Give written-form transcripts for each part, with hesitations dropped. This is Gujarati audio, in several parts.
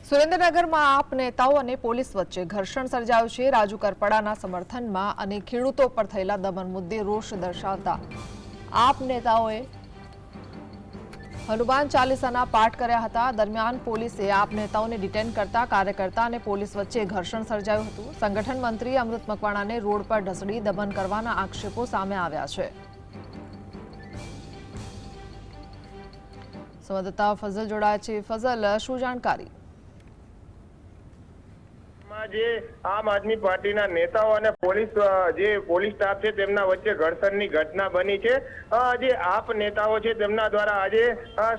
સુરેન્દ્રનગરમાં આપ નેતાઓ અને પોલીસ વચ્ચે ઘર્ષણ સર્જાયું છે। રાજુ કરપડાના સમર્થનમાં અને ખેડૂતો પર થયેલા દમન મુદ્દે રોષ દર્શાવતા આપ નેતાઓએ હનુમાન ચાલીસાના પાઠ કર્યા હતા। દરમિયાન પોલીસે આપ નેતાઓને ડિટેન કરતા કાર્યકર્તા અને પોલીસ વચ્ચે ઘર્ષણ સર્જાયું હતું। સંગઠન મંત્રી અમૃત મકવાણાને રોડ પર ઢસડી દમન કરવાના આક્ષેપો સામે આવ્યા છે। સંવાદદાતા ફઝલ જોડાયા છે। ફઝલ, શું જાણકારી? આમ આદમી પાર્ટીના નેતાઓ અને પોલીસ સ્ટાફ છે તેમના વચ્ચે ઘર્ષણની ઘટના બની છે। જે આપ નેતાઓ છે તેમના દ્વારા આજે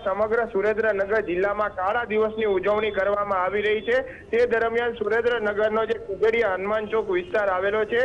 સમગ્ર સુરેન્દ્રનગર જિલ્લામાં કાળા દિવસની ઉજવણી કરવામાં આવી રહી છે। તે દરમિયાન સુરેન્દ્રનગરનો જે કુગડિયા હનુમાન ચોક વિસ્તાર આવેલો છે,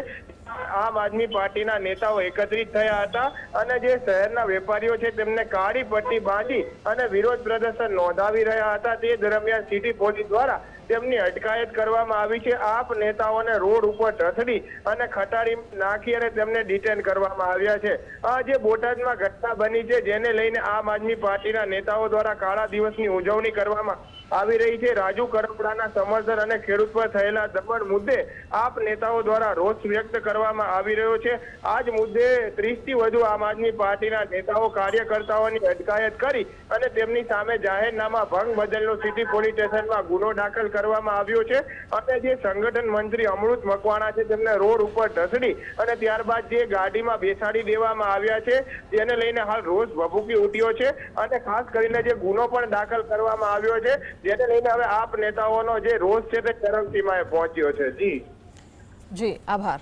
આમ આદમી પાર્ટીના નેતાઓ એકત્રિત થયા હતા અને જે શહેરના વેપારીઓ છે તેમને કાળી પટ્ટી બાંધી અને વિરોધ પ્રદર્શન નોંધાવી રહ્યા હતા। તે દરમિયાન સિટી પોલીસ દ્વારા તેમની અટકાયત કરવામાં આવી છે। આપ નેતાઓને રોડ ઉપર ઢસડી અને ખટારી નાખી અને તેમને ડિટેન કરવામાં આવ્યા છે। આ જે બોટાદમાં ઘટના બની છે જેને લઈને આમ આદમી પાર્ટીના નેતાઓ દ્વારા કાળા દિવસની ઉજવણી કરવામાં આવી રહી છે। રાજુ કરપડાના સમર્થન અને ખેડૂત પર થયેલા દમન મુદ્દે આપ નેતાઓ દ્વારા રોષ વ્યક્ત કરવામાં આવી રહ્યો છે। આ જ મુદ્દે 30 થી વધુ આમ આદમી પાર્ટીના નેતાઓ કાર્યકર્તાઓની અટકાયત કરી અને તેમની સામે જાહેરનામા ભંગ બદલનો સિટી પોલીસ સ્ટેશનમાં ગુનો દાખલ કરવામાં આવ્યો છે અને જે સંગઠન મંત્રી અમૃત મકવાણા છે તેમને રોડ ઉપર ઢસડી અને ત્યારબાદ જે ગાડીમાં બેસાડી દેવામાં આવ્યા છે, જેને લઈને હાલ રોષ ભભૂકી ઉઠ્યો છે અને ખાસ કરીને જે ગુનો પણ દાખલ કરવામાં આવ્યો છે, જેને લઈને હવે આપ નેતાઓનો જે રોષ છે તે ચરમસીમાએ પહોંચ્યો છે। જી, આભાર।